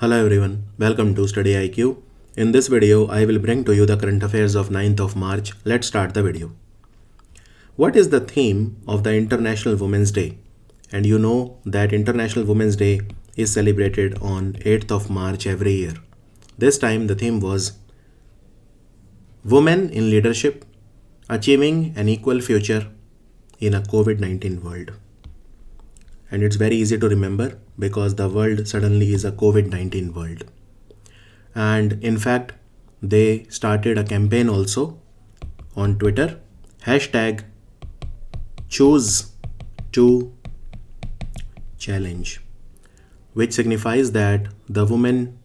Hello everyone, welcome to Study IQ. In this video, I will bring to you the current affairs of 9th of March. Let's start the video. What is the theme of the International Women's Day? And you know that International Women's Day is celebrated on 8th of March every year. This time the theme was Women in Leadership, Achieving an Equal Future in a COVID-19 World. And it's very easy to remember because the world suddenly is a COVID-19 world. And in fact, they started a campaign also on Twitter, hashtag choose to challenge, which signifies that the women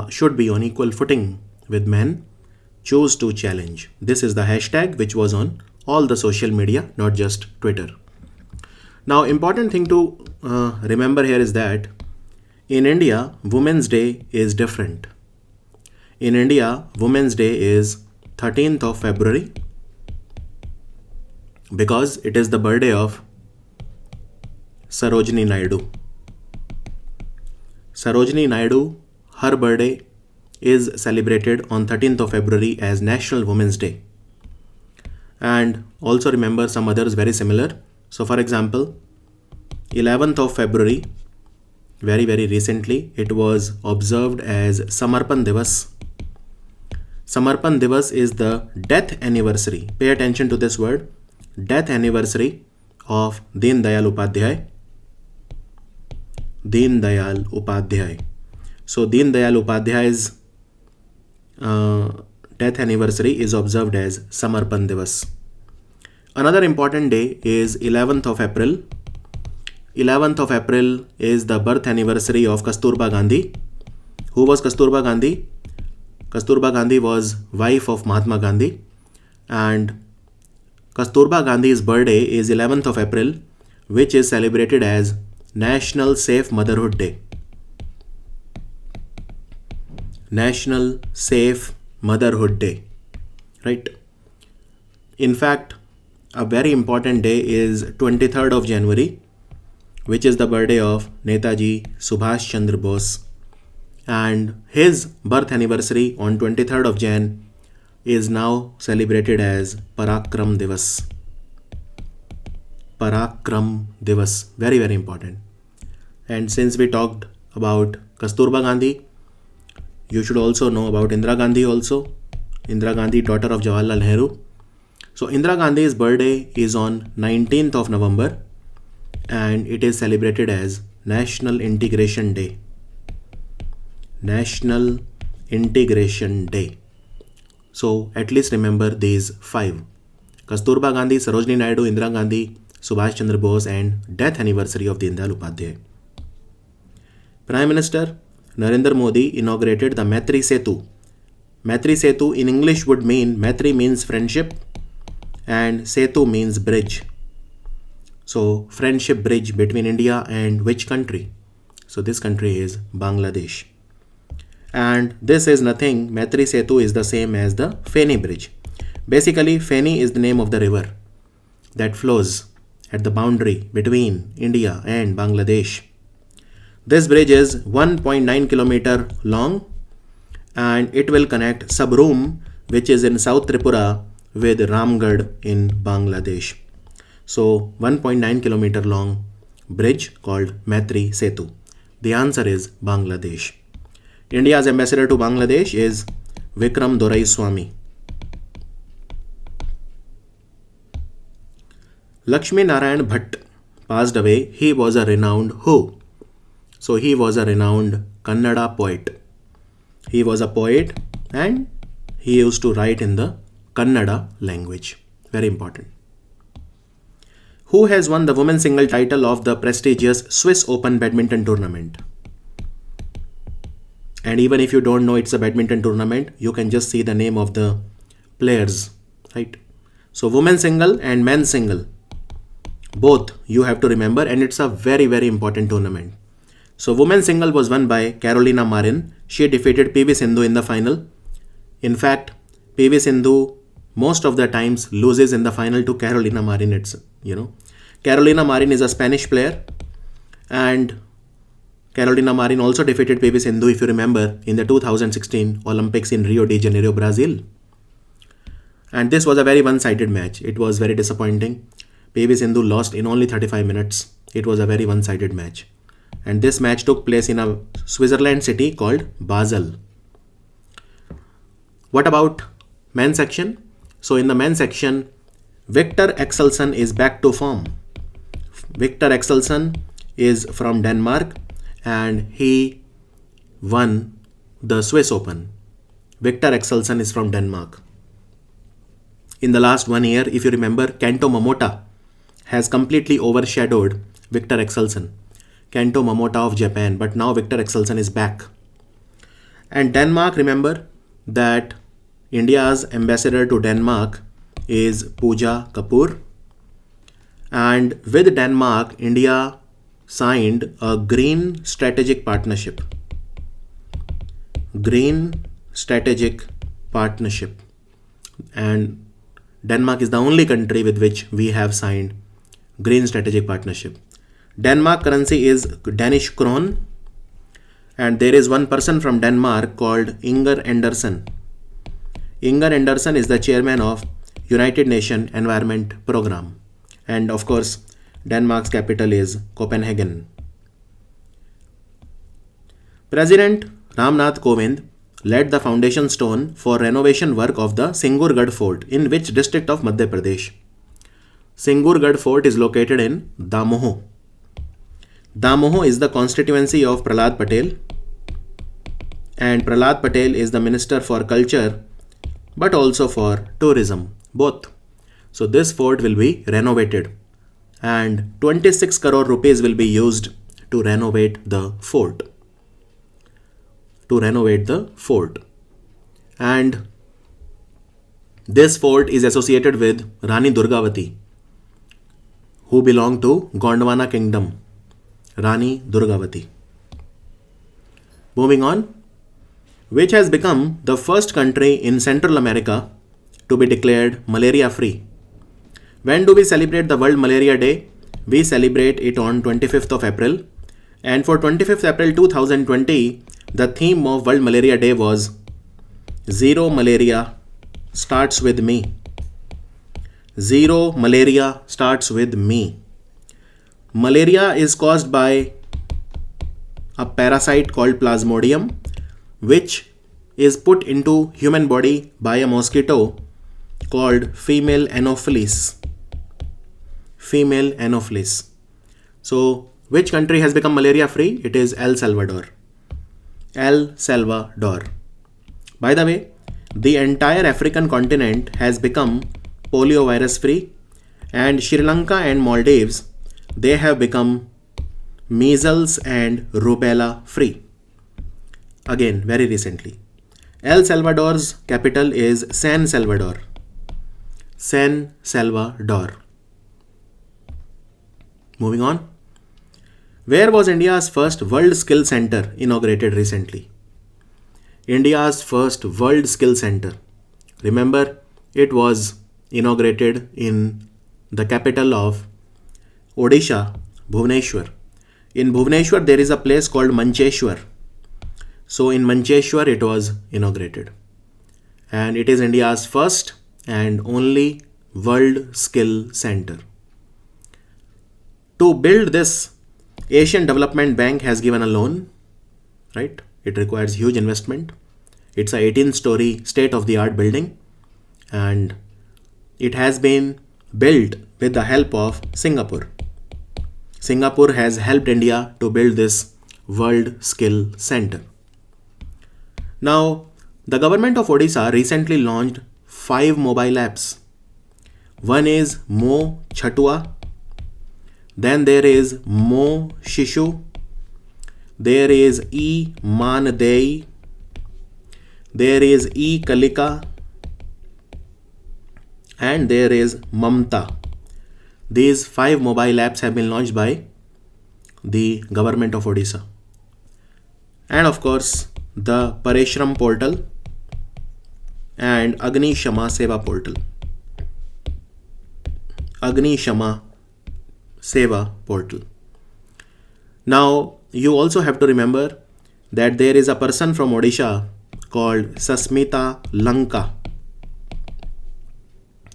should be on equal footing with men. Choose to challenge. This is the hashtag which was on all the social media, not just Twitter. Now, important thing to remember here is that in India, Women's Day is different. In India, Women's Day is 13th of February because it is the birthday of Sarojini Naidu. Sarojini Naidu, her birthday is celebrated on 13th of February as National Women's Day. And also remember some others very similar. So for example, 11th of February, very recently, it was observed as Samarpan Divas. Samarpan Divas is the death anniversary. Pay attention to this word. Death anniversary of Deen Dayal Upadhyay. Deen Dayal Upadhyay. So Deen Dayal Upadhyay's death anniversary is observed as Samarpan Divas. Another important day is 11th of April. 11th of April is the birth anniversary of Kasturba Gandhi. Who was Kasturba Gandhi? Kasturba Gandhi was wife of Mahatma Gandhi, and Kasturba Gandhi's birthday is 11th of April, which is celebrated as National Safe Motherhood Day. National Safe Motherhood Day, right? In fact, a very important day is 23rd of January, which is the birthday of Netaji Subhash Chandra Bose. And his birth anniversary on 23rd of Jan is now celebrated as Parakram Divas. Parakram Divas, very important. And since we talked about Kasturba Gandhi, you should also know about Indira Gandhi also. Indira Gandhi, daughter of Jawaharlal Nehru. So Indira Gandhi's birthday is on 19th of November and it is celebrated as National Integration Day. National Integration Day. So at least remember these five. Kasturba Gandhi, Sarojini Naidu, Indira Gandhi, Subhash Chandra Bose, and death anniversary of Deen Dayal Upadhyay. Prime Minister Narendra Modi inaugurated the Maitri Setu. Maitri Setu in English would mean, Maitri means friendship and Setu means bridge. So friendship bridge between India and which country? So this country is Bangladesh. And this is nothing, Maitri Setu is the same as the Feni bridge. Basically, Feni is the name of the river that flows at the boundary between India and Bangladesh. This bridge is 1.9 kilometer long and it will connect Sabroom, which is in South Tripura, with Ramgarh in Bangladesh. So 1.9 kilometer long bridge called Maitri Setu. The answer is Bangladesh. India's ambassador to Bangladesh is Vikram Doraiswamy. Lakshmi Narayan Bhatt passed away. He was a renowned who? So he was a renowned Kannada poet. He was a poet and he used to write in the Kannada language. Very important. Who has won the women's single title of the prestigious Swiss Open badminton tournament? And even if you don't know it's a badminton tournament, you can just see the name of the players, right? So women's single and men's single, both you have to remember, and it's a very important tournament. So women's single was won by Carolina Marin. She defeated PV Sindhu in the final. In fact, PV Sindhu most of the times loses in the final to Carolina Marin. Carolina Marin is a Spanish player and Carolina Marin also defeated PV Sindhu, if you remember, in the 2016 Olympics in Rio de Janeiro, Brazil. And this was a very one-sided match. It was very disappointing. PV Sindhu lost in only 35 minutes. It was a very one-sided match. And this match took place in a Switzerland city called Basel. What about men's section? So in the men's section, Victor Axelsen is back to form. Victor Axelsen is from Denmark and he won the Swiss Open. Victor Axelsen is from Denmark. In the last 1 year, if you remember, Kento Momota has completely overshadowed Victor Axelsen. Kento Momota of Japan, but now Victor Axelsen is back. And Denmark, remember that India's ambassador to Denmark is Pooja Kapoor. And with Denmark, India signed a Green Strategic Partnership. Green Strategic Partnership. And Denmark is the only country with which we have signed Green Strategic Partnership. Denmark currency is Danish krone. And there is one person from Denmark called Inger Andersen. Inger Andersen is the chairman of United Nations Environment Program. And of course, Denmark's capital is Copenhagen. President Ramnath Kovind laid the foundation stone for renovation work of the Singurgarh Fort in which district of Madhya Pradesh? Singurgarh Fort is located in Damoh. Damoh is the constituency of Prahlad Patel. And Prahlad Patel is the Minister for Culture but also for tourism, both. So this fort will be renovated and 26 crore rupees will be used to renovate the fort. And this fort is associated with Rani Durgavati, who belonged to Gondwana Kingdom. Rani Durgavati. Moving on. Which has become the first country in Central America to be declared malaria-free. When do we celebrate the World Malaria Day? We celebrate it on 25th of April. And for 25th April 2020, the theme of World Malaria Day was Zero Malaria Starts With Me. Zero Malaria Starts With Me. Malaria is caused by a parasite called Plasmodium, which is put into human body by a mosquito called female Anopheles. Female Anopheles. So, which country has become malaria free? It is El Salvador. El Salvador. By the way, the entire African continent has become polio virus free, and Sri Lanka and Maldives, they have become measles and rubella free. Again, very recently. El Salvador's capital is San Salvador. San Salvador. Moving on. Where was India's first World Skill Center inaugurated recently? India's first World Skill Center. Remember, it was inaugurated in the capital of Odisha, Bhubaneswar. In Bhubaneswar, there is a place called Mancheshwar. So in Mancheshwar, it was inaugurated. And it is India's first and only World Skill Center. To build this, Asian Development Bank has given a loan, right? It requires huge investment. It's a 18-story state-of-the-art building, and it has been built with the help of Singapore. Singapore has helped India to build this World Skill Center. Now, the government of Odisha recently launched 5 mobile apps. One is Mo Chatua. Then there is Mo Shishu. There is E Mandei. There is E Kalika. And there is Mamta. These 5 mobile apps have been launched by the government of Odisha. And of course, the Parishram portal and Agni Shama Seva portal. Agni Shama Seva portal. Now, you also have to remember that there is a person from Odisha called Sasmita Lanka.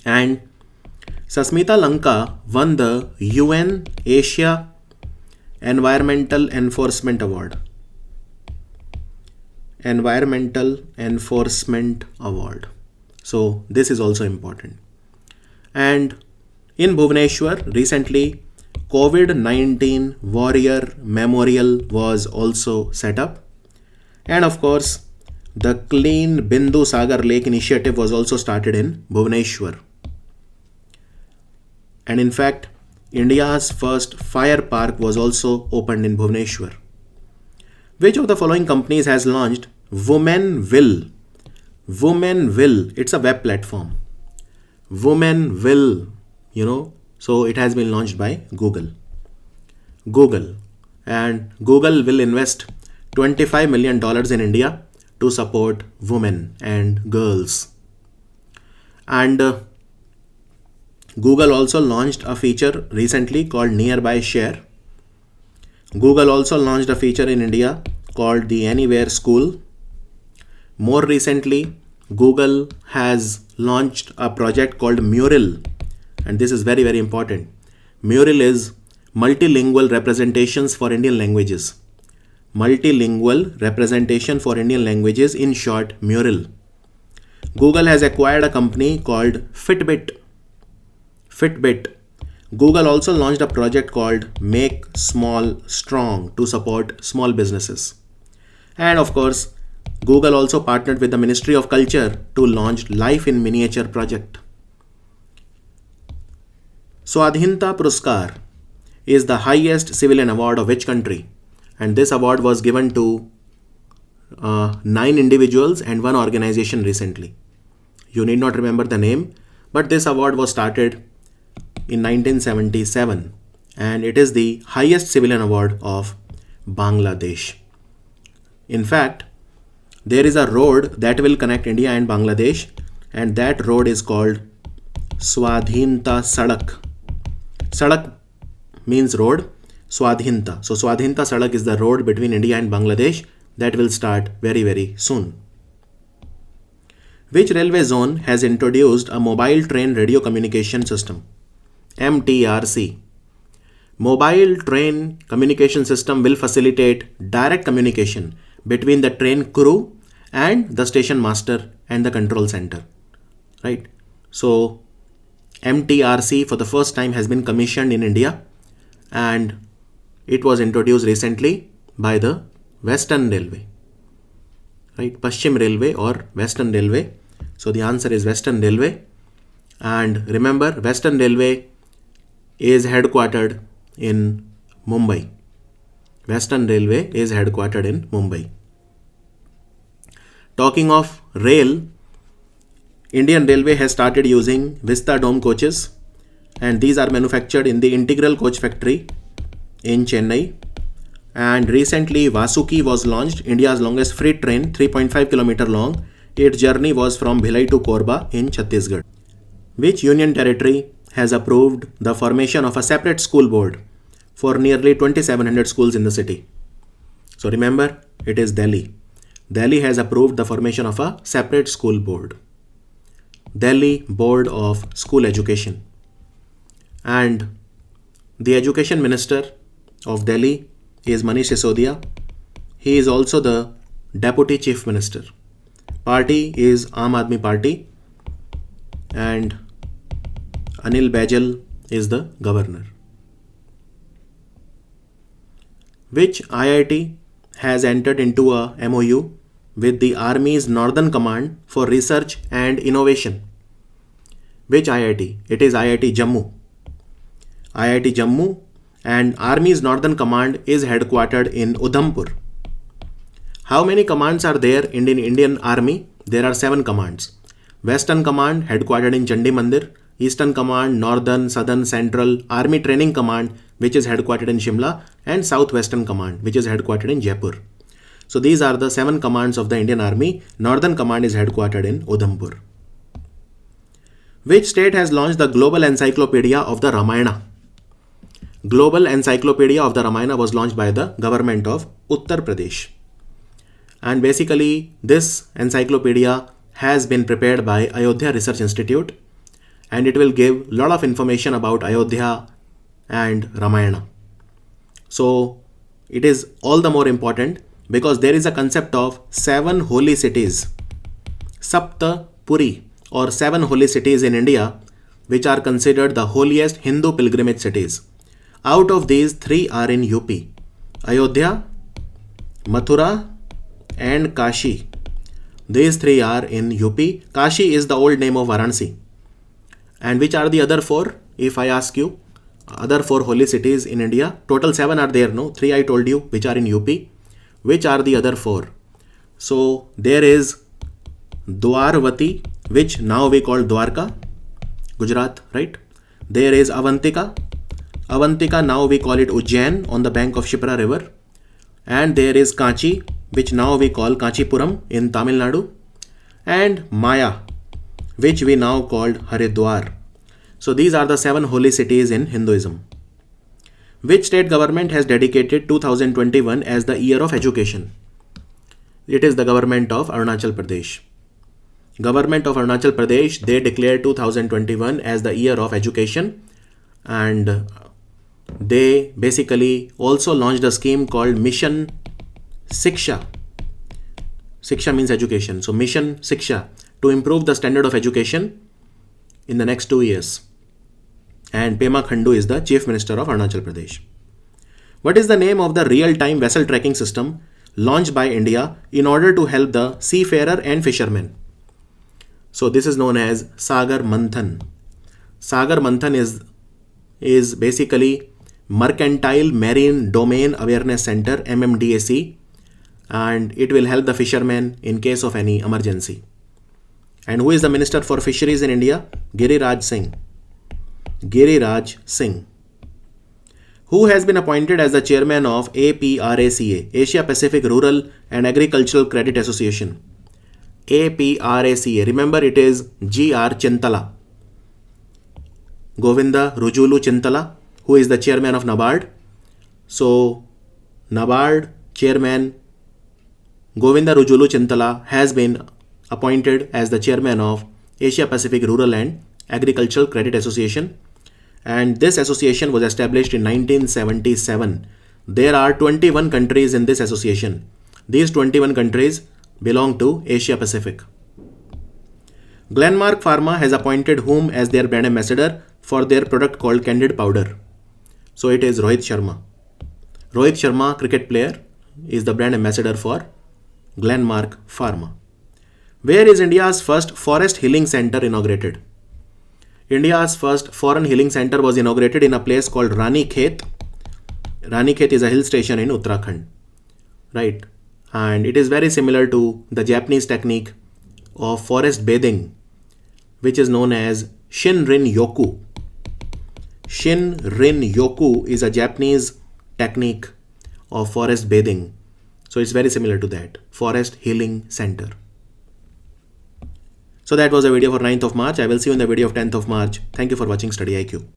And Sasmita Lanka won the UN Asia Environmental Enforcement Award. Environmental Enforcement Award. So this is also important. And in Bhubaneswar, recently, COVID-19 Warrior Memorial was also set up. And of course, the Clean Bindu Sagar Lake initiative was also started in Bhubaneswar. And in fact, India's first fire park was also opened in Bhubaneswar. Which of the following companies has launched Women Will? Women Will, it's a web platform. Women Will, so it has been launched by Google. And Google will invest $25 million in India to support women and girls. And Google also launched a feature recently called Nearby Share. Google also launched a feature in India called the Anywhere School. More recently, Google has launched a project called Mural, and this is very, very important. Mural is multilingual representations for Indian languages. Multilingual representation for Indian languages, in short, Mural. Google has acquired a company called Fitbit. Google also launched a project called Make Small Strong to support small businesses. And of course, Google also partnered with the Ministry of Culture to launch Life in Miniature project. Swadhinta Puruskar is the highest civilian award of which country? And this award was given to 9 individuals and 1 organization recently. You need not remember the name, but this award was started in 1977 and it is the highest civilian award of Bangladesh. In fact, there is a road that will connect India and Bangladesh, and that road is called Swadhinta Sadak. Sadak means road, Swadhinta. So Swadhinta Sadak is the road between India and Bangladesh that will start very, very soon. Which railway zone has introduced a mobile train radio communication system? MTRC. Mobile train communication system will facilitate direct communication between the train crew and the station master and the control center, right? So MTRC for the first time has been commissioned in India and it was introduced recently by the Western Railway, right? Paschim Railway or Western Railway. So the answer is Western Railway. And remember, Western Railway is headquartered in Mumbai. Western Railway is headquartered in Mumbai. Talking of rail, Indian Railway has started using Vista Dome coaches, and these are manufactured in the Integral Coach Factory in Chennai. And recently Vasuki was launched, India's longest freight train, 3.5 km long. Its journey was from Bhilai to Korba in Chhattisgarh. Which union territory has approved the formation of a separate school board for nearly 2700 schools in the city? So remember, it is Delhi. Delhi has approved the formation of a separate school board. Delhi Board of School Education. And the Education Minister of Delhi is Manish Sisodia. He is also the Deputy Chief Minister. Party is Aam Aadmi Party and Anil Baijal is the governor. Which IIT has entered into a MOU with the Army's Northern Command for Research and Innovation? Which IIT? It is IIT Jammu. IIT Jammu, and Army's Northern Command is headquartered in Udhampur. How many commands are there in Indian Army? There are 7 commands. Western Command headquartered in Chandi Mandir, Eastern Command, Northern, Southern, Central, Army Training Command which is headquartered in Shimla, and Southwestern Command which is headquartered in Jaipur. So these are the 7 commands of the Indian Army. Northern Command is headquartered in Udhampur. Which state has launched the Global Encyclopedia of the Ramayana? Global Encyclopedia of the Ramayana was launched by the government of Uttar Pradesh. And basically, this encyclopedia has been prepared by Ayodhya Research Institute, and it will give a lot of information about Ayodhya and Ramayana. So it is all the more important because there is a concept of 7 holy cities, Sapta Puri, or 7 holy cities in India, which are considered the holiest Hindu pilgrimage cities. Out of these, 3 are in UP: Ayodhya, Mathura, and Kashi. These 3 are in UP. Kashi is the old name of Varanasi. And which are the other 4? If I ask you, other 4 holy cities in India, total 7 are there, no? 3 I told you, which are in UP. Which are the other 4? So there is Dwarvati, which now we call Dwarka, Gujarat, right? There is Avantika. Avantika, now we call it Ujjain, on the bank of Shipra river. And there is Kanchi, which now we call Kanchipuram in Tamil Nadu. And Maya, which we now called Haridwar. So these are the 7 holy cities in Hinduism. Which state government has dedicated 2021 as the year of education? It is the government of Arunachal Pradesh. Government of Arunachal Pradesh, they declared 2021 as the year of education, and they basically also launched a scheme called Mission Siksha. Siksha means education. So Mission Siksha, to improve the standard of education in the next 2 years. And Pema Khandu is the Chief Minister of Arunachal Pradesh. What is the name of the real-time vessel tracking system launched by India in order to help the seafarer and fishermen? So this is known as Sagar Manthan. Sagar Manthan is basically Mercantile Marine Domain Awareness Center, MMDAC, and it will help the fishermen in case of any emergency. And who is the Minister for Fisheries in India? Giriraj Singh. Giriraj Singh. Who has been appointed as the chairman of APRACA, Asia Pacific Rural and Agricultural Credit Association? APRACA. Remember, it is G.R. Chintala. Govinda Rujulu Chintala, who is the chairman of NABARD. So, NABARD chairman Govinda Rujulu Chintala has been appointed as the chairman of Asia Pacific Rural and Agricultural Credit Association. And this association was established in 1977. There are 21 countries in this association. These 21 countries belong to Asia Pacific. Glenmark Pharma has appointed whom as their brand ambassador for their product called Candid Powder? So it is Rohit Sharma. Rohit Sharma, cricket player, is the brand ambassador for Glenmark Pharma. Where is India's first forest healing center inaugurated? India's first foreign healing center was inaugurated in a place called Rani Khet. Rani Khet is a hill station in Uttarakhand, right? And it is very similar to the Japanese technique of forest bathing, which is known as Shinrin Yoku. Shinrin Yoku is a Japanese technique of forest bathing. So it's very similar to that, Forest Healing Center. So that was a video for 9th of March. I will see you in the video of 10th of March. Thank you for watching Study IQ.